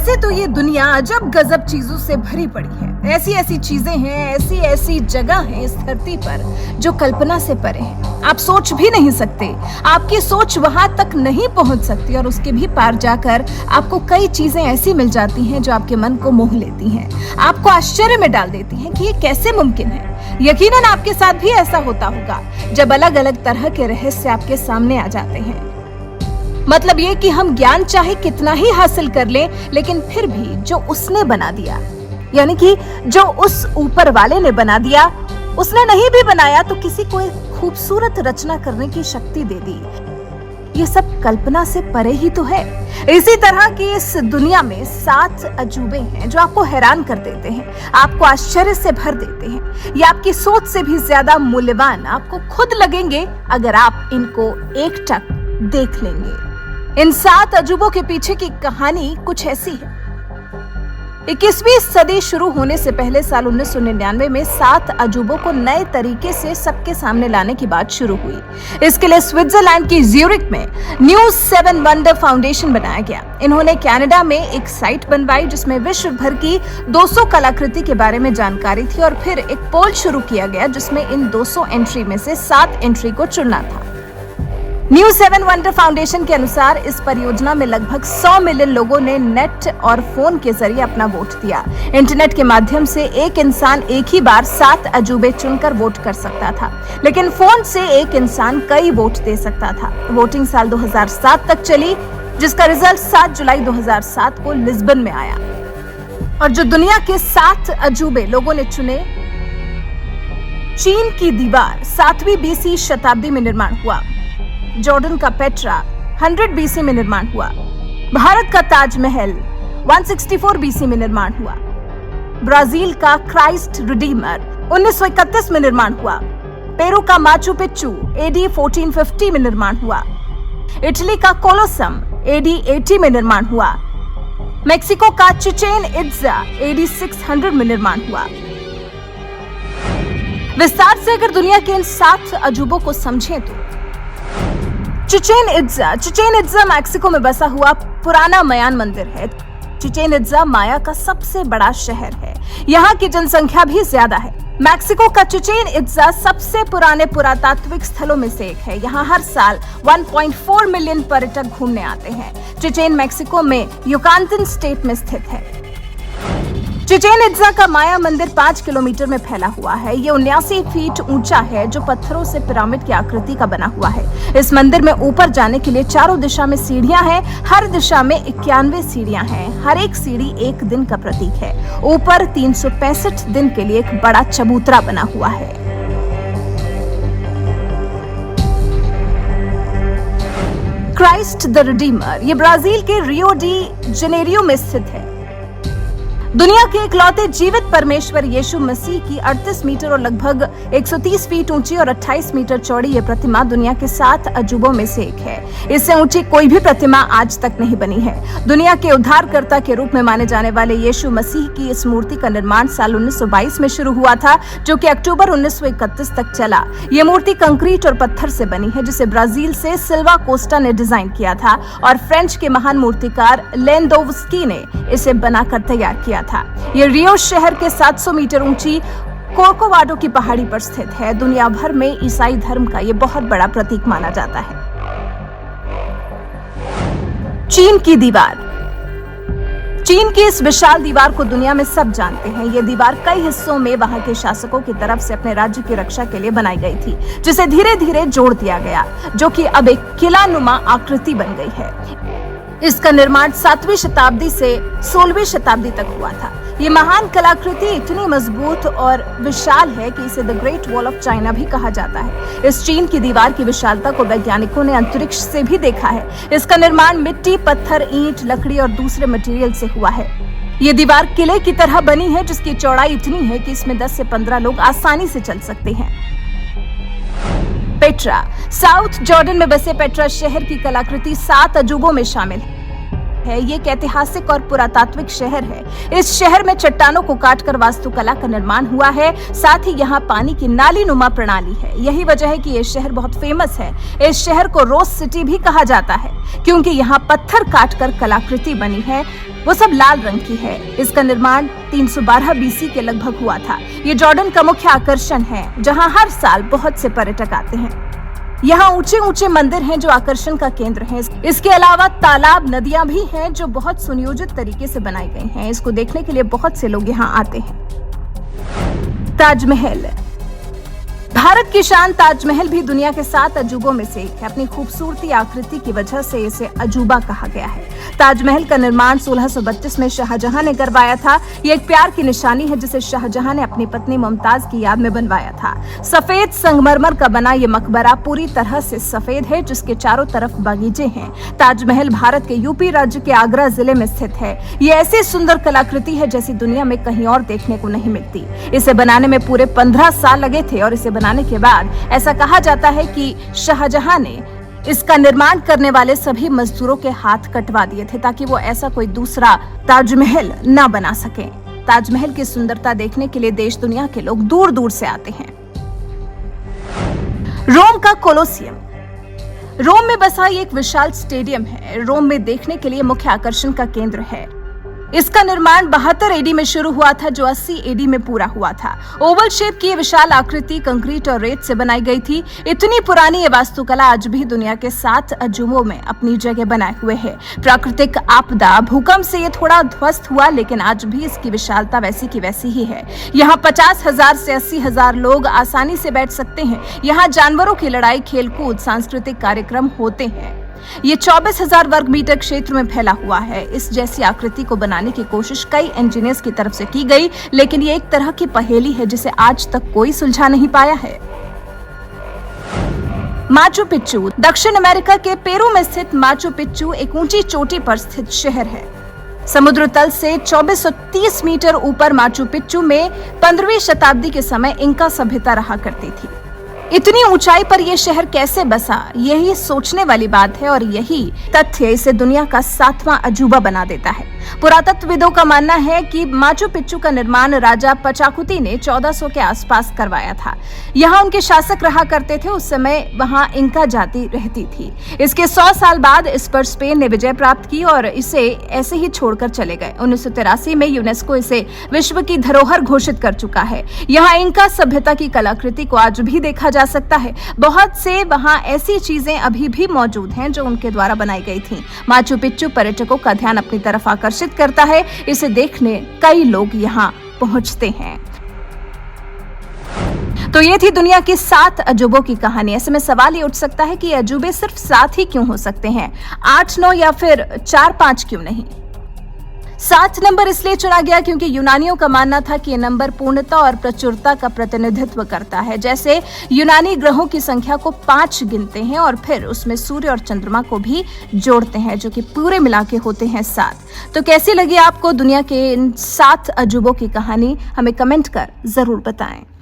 वैसे तो ये दुनिया अजब गजब चीजों से भरी पड़ी है। ऐसी ऐसी चीजें हैं, ऐसी ऐसी जगह है इस धरती पर जो कल्पना से परे है। आप सोच भी नहीं सकते, आपकी सोच वहां तक नहीं पहुंच सकती और उसके भी पार जाकर आपको कई चीजें ऐसी मिल जाती हैं जो आपके मन को मोह लेती हैं, आपको आश्चर्य में डाल देती हैं कि ये कैसे मुमकिन है। यकीनन आपके साथ भी ऐसा होता होगा जब अलग अलग तरह के रहस्य आपके सामने आ जाते हैं। मतलब ये कि हम ज्ञान चाहे कितना ही हासिल कर लें, लेकिन फिर भी जो उसने बना दिया, यानी कि जो उस ऊपर वाले ने बना दिया, उसने नहीं भी बनाया तो किसी को एक खूबसूरत रचना करने की शक्ति दे दी। ये सब कल्पना से परे ही तो है। इसी तरह की इस दुनिया में 7 अजूबे हैं जो आपको हैरान कर देते हैं, आपको आश्चर्य से भर देते हैं। ये आपकी सोच से भी ज्यादा मूल्यवान आपको खुद लगेंगे अगर आप इनको एकटक देख लेंगे। इन 7 अजूबों के पीछे की कहानी कुछ ऐसी है। 21वीं सदी शुरू होने से पहले साल 1999 में 7 अजूबों को नए तरीके से सबके सामने लाने की बात शुरू हुई। इसके लिए स्विट्जरलैंड की ज्यूरिक में न्यू 7 वंडर फाउंडेशन बनाया गया। इन्होंने कनाडा में एक साइट बनवाई जिसमें विश्व भर की 200 कलाकृति के बारे में जानकारी थी और फिर एक पोल शुरू किया गया जिसमें इन 200 एंट्री में से 7 एंट्री को चुनना था। न्यू 7 वंडर फाउंडेशन के अनुसार इस परियोजना में लगभग 100 मिलियन लोगों ने नेट और फोन के जरिए अपना वोट दिया। इंटरनेट के माध्यम से एक इंसान एक ही बार 7 अजूबे चुनकर वोट कर सकता था, लेकिन फोन से एक इंसान कई वोट दे सकता था। वोटिंग साल 2007 तक चली, जिसका रिजल्ट 7 जुलाई 2007 को लिस्बन में आया। और जो दुनिया के 7 अजूबे लोगों ने चुने, चीन की दीवार 7वीं BC शताब्दी में निर्माण हुआ। जॉर्डन का पेट्रा 100 BC में निर्माण हुआ। भारत का ताजमहल 164 BC में निर्माण हुआ। ब्राजील का क्राइस्ट रिडीमर 1931 में निर्माण हुआ। पेरू का माचू पिच्चू AD 1450 में निर्माण हुआ। इटली का कोलोसम AD 80 में निर्माण हुआ। मेक्सिको का चिचेन इट्जा AD 600 में निर्माण हुआ। विस्तार से अगर दुनिया के इन 7 अजूबों को समझें तो चिचेन इट्जा मैक्सिको में बसा हुआ पुराना मायान मंदिर है। चिचेन इट्जा माया का सबसे बड़ा शहर है। यहाँ की जनसंख्या भी ज्यादा है। मैक्सिको का चिचेन इट्जा सबसे पुराने पुरातात्विक स्थलों में से एक है। यहाँ हर साल 1.4 मिलियन पर्यटक घूमने आते हैं। चिचेन मैक्सिको में युकातन स्टेट में स्थित है। चिचेन इट्जा का माया मंदिर 5 किलोमीटर में फैला हुआ है। ये 79 फीट ऊंचा है जो पत्थरों से पिरामिड की आकृति का बना हुआ है। इस मंदिर में ऊपर जाने के लिए चारों दिशा में सीढ़ियां हैं। हर दिशा में 91 सीढ़ियां हैं। हर एक सीढ़ी एक दिन का प्रतीक है। ऊपर 365 दिन के लिए एक बड़ा चबूतरा बना हुआ है। क्राइस्ट द रिडीमर ये ब्राजील के रियो डी जेनेरियो में स्थित है। दुनिया के इकलौते जीवित परमेश्वर यीशु मसीह की 38 मीटर और लगभग 130 फीट ऊंची और 28 मीटर चौड़ी ये प्रतिमा दुनिया के 7 अजूबों में से एक है। इससे ऊंची कोई भी प्रतिमा आज तक नहीं बनी है। दुनिया के उद्धारकर्ता के रूप में माने जाने वाले यीशु मसीह की इस मूर्ति का निर्माण साल 1922 में शुरू हुआ था, जो कि अक्टूबर 1931 तक चला। ये मूर्ति कंक्रीट और पत्थर से बनी है, जिसे ब्राजील से सिल्वा कोस्टा ने डिजाइन किया था और फ्रेंच के महान मूर्तिकार लेंडोव्स्की ने इसे बनाकर तैयार किया था। ये रियो शहर के 700 मीटर ऊंची कोर्कोवाडो की पहाड़ी पर स्थित है। दुनिया भर में ईसाई धर्म का ये बहुत बड़ा प्रतीक माना जाता है। चीन की दीवार। चीन की इस विशाल दीवार को दुनिया में सब जानते हैं। ये दीवार कई हिस्सों में वहां के शासकों की तरफ से अपने राज्य की रक्षा के लिए बनाई गई थी, जिसे धीरे धीरे जोड़ दिया गया, जो कि अब एक किला नुमा आकृति बन गई है। इसका निर्माण 7वीं शताब्दी से 16वीं शताब्दी तक हुआ था। ये महान कलाकृति इतनी मजबूत और विशाल है कि इसे the great wall of China भी कहा जाता है। इस चीन की दीवार की विशालता को वैज्ञानिकों ने अंतरिक्ष से भी देखा है। इसका निर्माण मिट्टी, पत्थर, ईंट, लकड़ी और दूसरे मटेरियल से हुआ है। ये दीवार किले की तरह बनी है, जिसकी चौड़ाई इतनी है कि इसमें 10 से 15 लोग आसानी से चल सकते हैं। पेट्रा। साउथ जॉर्डन में बसे पेट्रा शहर की कलाकृति 7 अजूबों में शामिल है। ये एक ऐतिहासिक और पुरातात्विक शहर है। इस शहर में चट्टानों को काटकर वास्तुकला का निर्माण हुआ है। साथ ही यहाँ पानी की नाली नुमा प्रणाली है। यही वजह है कि ये शहर बहुत फेमस है। इस शहर को रोज सिटी भी कहा जाता है, क्योंकि यहाँ पत्थर काटकर कलाकृति बनी है। वो सब लाल रंग की है। इसका निर्माण 312 बीसी के लगभग हुआ था। ये जॉर्डन का मुख्य आकर्षण है, जहाँ हर साल बहुत से पर्यटक आते हैं। यहाँ ऊंचे ऊंचे मंदिर हैं जो आकर्षण का केंद्र हैं। इसके अलावा तालाब, नदियां भी हैं जो बहुत सुनियोजित तरीके से बनाई गई हैं। इसको देखने के लिए बहुत से लोग यहाँ आते हैं। ताजमहल। भारत की शान ताजमहल भी दुनिया के 7 अजूबों में से एक है। अपनी खूबसूरती आकृति की वजह से इसे अजूबा कहा गया है। ताजमहल का निर्माण 1632 में शाहजहां ने करवाया था। ये एक प्यार की निशानी है जिसे शाहजहां ने अपनी पत्नी मुमताज की याद में बनवाया था। सफेद संगमरमर का बना ये मकबरा पूरी तरह से सफेद है, जिसके चारों तरफ बगीचे हैं। ताजमहल भारत के यूपी राज्य के आगरा जिले में स्थित है। ये ऐसी सुंदर कलाकृति है जैसी दुनिया में कहीं और देखने को नहीं मिलती। इसे बनाने में पूरे 15 साल लगे थे और इसे बनाने के बाद ऐसा कहा जाता है कि शाहजहां ने इसका निर्माण करने वाले सभी मजदूरों के हाथ कटवा दिए थे ताकि वो ऐसा कोई दूसरा ताजमहल न बना सके। ताजमहल की सुंदरता देखने के लिए देश दुनिया के लोग दूर दूर से आते हैं। रोम का कोलोसियम। रोम में बसा ये एक विशाल स्टेडियम है। रोम में देखने के लिए मुख्य आकर्षण का केंद्र है। इसका निर्माण 72 एडी में शुरू हुआ था, जो 80 एडी में पूरा हुआ था। ओवल शेप की विशाल आकृति कंक्रीट और रेत से बनाई गई थी। इतनी पुरानी ये वास्तुकला आज भी दुनिया के 7 अजूबों में अपनी जगह बनाए हुए है। प्राकृतिक आपदा, भूकंप से ये थोड़ा ध्वस्त हुआ, लेकिन आज भी इसकी विशालता वैसी की वैसी ही है। यहाँ 50,000 से 80,000 लोग आसानी से बैठ सकते हैं। यहाँ जानवरों की लड़ाई, खेलकूद, सांस्कृतिक कार्यक्रम होते हैं। ये 24,000 वर्ग मीटर क्षेत्र में फैला हुआ है। इस जैसी आकृति को बनाने की कोशिश कई इंजीनियर्स की तरफ से की गई, लेकिन ये एक तरह की पहेली है जिसे आज तक कोई सुलझा नहीं पाया है। Machu Picchu. दक्षिण अमेरिका के पेरू में स्थित माचू पिच्चू एक ऊंची चोटी पर स्थित शहर है। समुद्र तल से 2430 मीटर ऊपर माचू पिच्चू में 15वीं शताब्दी के समय इंका सभ्यता रहा करती थी। इतनी ऊंचाई पर यह शहर कैसे बसा, यही सोचने वाली बात है और यही तथ्य इसे दुनिया का 7वां अजूबा बना देता है। पुरातत्वविदों का मानना है कि माचू पिच्चू का निर्माण राजा पचाकुती ने 1400 के आसपास करवाया था। यहाँ उनके शासक रहा करते थे। उस समय वहाँ इंका जाति रहती थी। इसके 100 साल बाद इस पर स्पेन ने विजय प्राप्त की और इसे ऐसे ही छोड़कर चले गए। 1983 में यूनेस्को इसे विश्व की धरोहर घोषित कर चुका है। यहाँ इंका सभ्यता की कलाकृति को आज भी देखा जा सकता है। बहुत से वहाँ ऐसी चीजें अभी भी मौजूद हैं जो उनके द्वारा बनाई गई थी। माचू पिच्चू पर्यटकों का ध्यान अपनी तरफ आकर्षित करता है। इसे देखने कई लोग यहाँ पहुंचते हैं। तो ये थी दुनिया की 7 अजूबों की कहानी। ऐसे में सवाल ये उठ सकता है कि अजूबे सिर्फ 7 ही क्यों हो सकते हैं, 8, 9 या फिर 4, 5 क्यों नहीं? 7 नंबर इसलिए चुना गया क्योंकि यूनानियों का मानना था कि ये नंबर पूर्णता और प्रचुरता का प्रतिनिधित्व करता है। जैसे यूनानी ग्रहों की संख्या को 5 गिनते हैं और फिर उसमें सूर्य और चंद्रमा को भी जोड़ते हैं, जो कि पूरे मिला के होते हैं 7। तो कैसी लगी आपको दुनिया के इन 7 अजूबों की कहानी? हमें कमेंट कर जरूर बताएं।